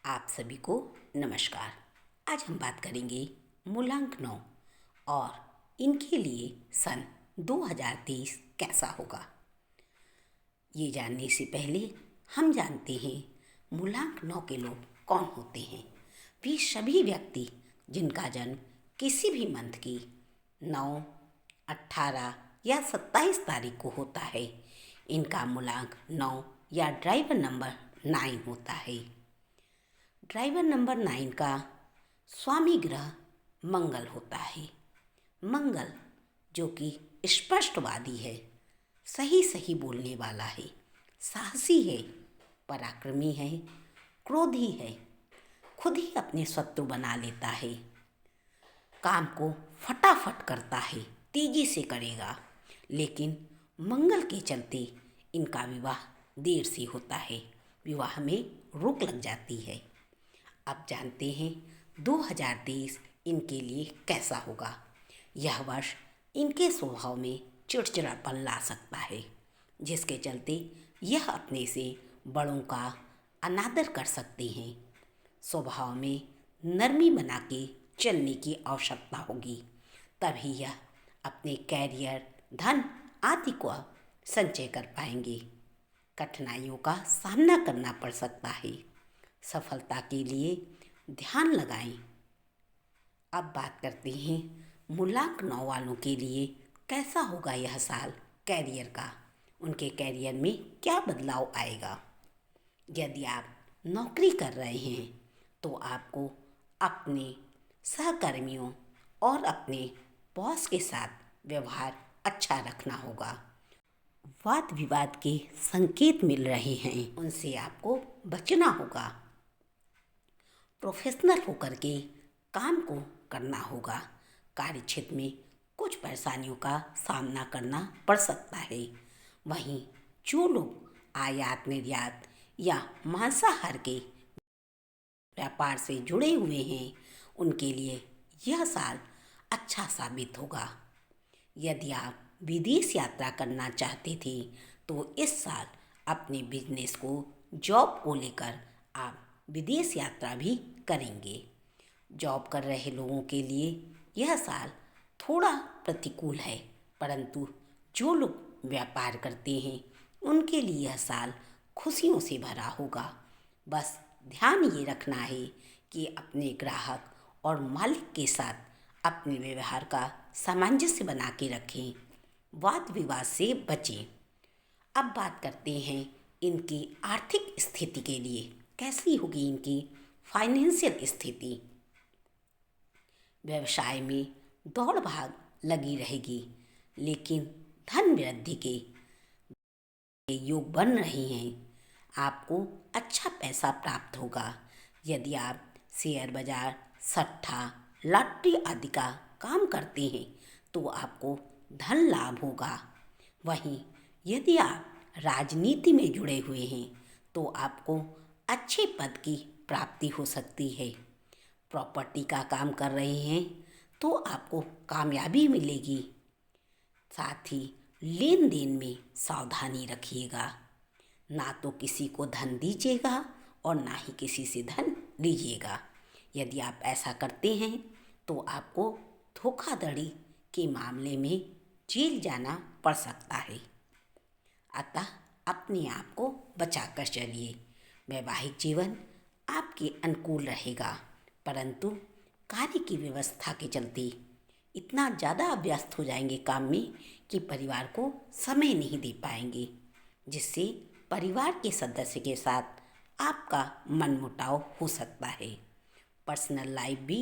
आप सभी को नमस्कार। आज हम बात करेंगे मूलांक 9 और इनके लिए सन 2023 कैसा होगा। ये जानने से पहले हम जानते हैं मूलांक 9 के लोग कौन होते हैं। वे सभी व्यक्ति जिनका जन्म किसी भी मंथ की 9, 18 या 27 तारीख को होता है, इनका मूलांक 9 या ड्राइवर नंबर 9 होता है। ड्राइवर नंबर 9 का स्वामी ग्रह मंगल होता है। मंगल जो कि स्पष्टवादी है, सही सही बोलने वाला है, साहसी है, पराक्रमी है, क्रोधी है, खुद ही अपने शत्रु बना लेता है, काम को फटाफट करता है, तेजी से करेगा। लेकिन मंगल के चलते इनका विवाह देर से होता है, विवाह में रोक लग जाती है। अब जानते हैं 2023 इनके लिए कैसा होगा। यह वर्ष इनके स्वभाव में चिड़चिड़ापन ला सकता है, जिसके चलते यह अपने से बड़ों का अनादर कर सकते हैं। स्वभाव में नरमी बना के चलने की आवश्यकता होगी, तभी यह अपने कैरियर, धन आदि को संचय कर पाएंगे। कठिनाइयों का सामना करना पड़ सकता है। सफलता के लिए ध्यान लगाएं। अब बात करते हैं मूलांक 9 वालों के लिए कैसा होगा यह साल कैरियर का। उनके कैरियर में क्या बदलाव आएगा। यदि आप नौकरी कर रहे हैं तो आपको अपने सहकर्मियों और अपने बॉस के साथ व्यवहार अच्छा रखना होगा। वाद विवाद के संकेत मिल रहे हैं, उनसे आपको बचना होगा। प्रोफेशनल होकर के काम को करना होगा। कार्य क्षेत्र में कुछ परेशानियों का सामना करना पड़ सकता है। वहीं जो लोग आयात निर्यात या मांसाहार के व्यापार से जुड़े हुए हैं, उनके लिए यह साल अच्छा साबित होगा। यदि आप विदेश यात्रा करना चाहते थे तो इस साल अपने बिजनेस को, जॉब को लेकर आप विदेश यात्रा भी करेंगे। जॉब कर रहे लोगों के लिए यह साल थोड़ा प्रतिकूल है, परंतु जो लोग व्यापार करते हैं उनके लिए यह साल खुशियों से भरा होगा। बस ध्यान ये रखना है कि अपने ग्राहक और मालिक के साथ अपने व्यवहार का सामंजस्य बना के रखें, वाद विवाद से बचें। अब बात करते हैं इनकी आर्थिक स्थिति के लिए कैसी होगी इनकी फाइनेंशियल स्थिति। व्यवसाय में दौड़ भाग लगी रहेगी, लेकिन धन वृद्धि के योग बन रहे हैं। आपको अच्छा पैसा प्राप्त होगा। यदि आप शेयर बाजार, सट्टा, लॉटरी आदि का काम करते हैं तो आपको धन लाभ होगा। वहीं यदि आप राजनीति में जुड़े हुए हैं तो आपको अच्छे पद की प्राप्ति हो सकती है। प्रॉपर्टी का काम कर रहे हैं तो आपको कामयाबी मिलेगी। साथ ही लेन देन में सावधानी रखिएगा। ना तो किसी को धन दीजिएगा और ना ही किसी से धन लीजिएगा। यदि आप ऐसा करते हैं तो आपको धोखाधड़ी के मामले में जेल जाना पड़ सकता है। अतः अपने आप को बचाकर चलिए। वैवाहिक जीवन आपके अनुकूल रहेगा, परंतु कार्य की व्यवस्था के चलते इतना ज़्यादा व्यस्त हो जाएंगे काम में कि परिवार को समय नहीं दे पाएंगे, जिससे परिवार के सदस्य के साथ आपका मनमुटाव हो सकता है। पर्सनल लाइफ भी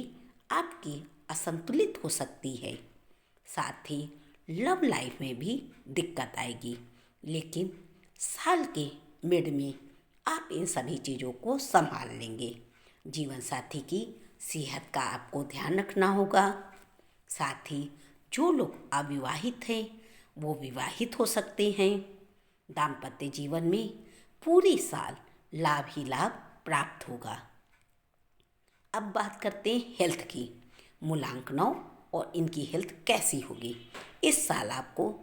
आपकी असंतुलित हो सकती है। साथ ही लव लाइफ में भी दिक्कत आएगी, लेकिन साल के मिड में आप इन सभी चीज़ों को संभाल लेंगे। जीवन साथी की सेहत का आपको ध्यान रखना होगा। साथ ही जो लोग अविवाहित हैं वो विवाहित हो सकते हैं। दाम्पत्य जीवन में पूरी साल लाभ ही लाभ प्राप्त होगा। अब बात करते हैं हेल्थ की। मूलांक 9 और इनकी हेल्थ कैसी होगी। इस साल आपको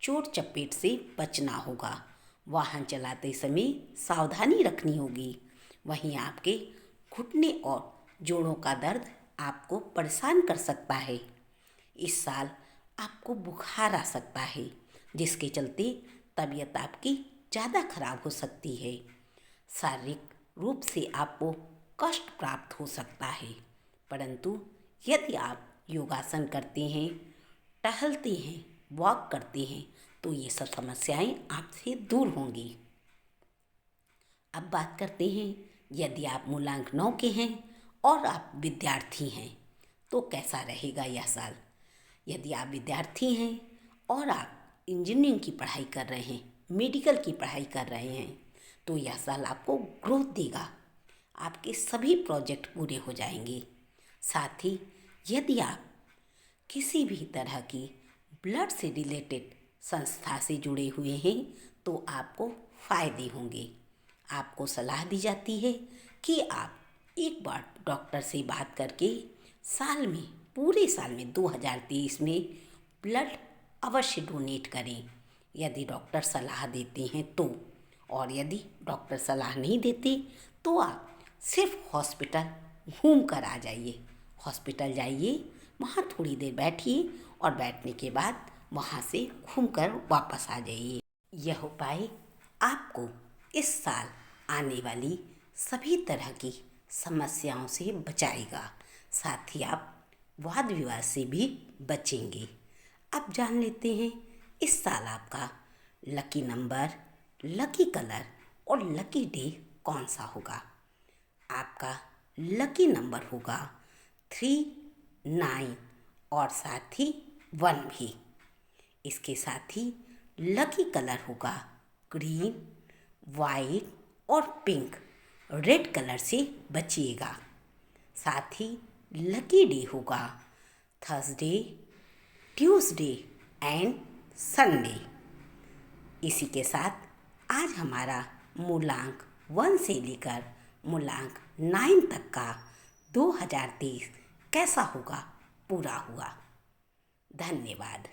चोट चपेट से बचना होगा। वाहन चलाते समय सावधानी रखनी होगी। वहीं आपके घुटने और जोड़ों का दर्द आपको परेशान कर सकता है। इस साल आपको बुखार आ सकता है, जिसके चलते तबीयत आपकी ज़्यादा खराब हो सकती है। शारीरिक रूप से आपको कष्ट प्राप्त हो सकता है, परंतु यदि आप योगासन करते हैं, टहलते हैं, वॉक करते हैं तो ये सब समस्याएं आपसे दूर होंगी। अब बात करते हैं, यदि आप मूलांक 9 के हैं और आप विद्यार्थी हैं तो कैसा रहेगा यह साल। यदि आप विद्यार्थी हैं और आप इंजीनियरिंग की पढ़ाई कर रहे हैं, मेडिकल की पढ़ाई कर रहे हैं तो यह साल आपको ग्रोथ देगा। आपके सभी प्रोजेक्ट पूरे हो जाएंगे। साथ ही यदि आप किसी भी तरह की ब्लड से रिलेटेड संस्था से जुड़े हुए हैं तो आपको फ़ायदे होंगे। आपको सलाह दी जाती है कि आप एक बार डॉक्टर से बात करके पूरे साल में 2023 में ब्लड अवश्य डोनेट करें, यदि डॉक्टर सलाह देते हैं तो। और यदि डॉक्टर सलाह नहीं देते तो आप सिर्फ हॉस्पिटल घूम कर आ जाइए। हॉस्पिटल जाइए, वहाँ थोड़ी देर बैठिए और बैठने के बाद वहाँ से घूमकर वापस आ जाइए। यह उपाय आपको इस साल आने वाली सभी तरह की समस्याओं से बचाएगा। साथ ही आप वाद विवाद से भी बचेंगे। अब जान लेते हैं इस साल आपका लकी नंबर, लकी कलर और लकी डे कौन सा होगा। आपका लकी नंबर होगा 3, 9 और साथ ही 1 भी। इसके साथ ही लकी कलर होगा ग्रीन, वाइट और पिंक। रेड कलर से बचिएगा। साथ ही लकी डे होगा थर्सडे, ट्यूसडे एंड संडे। इसी के साथ आज हमारा मूलांक 1 से लेकर मूलांक 9 तक का 2023 कैसा होगा पूरा हुआ। धन्यवाद।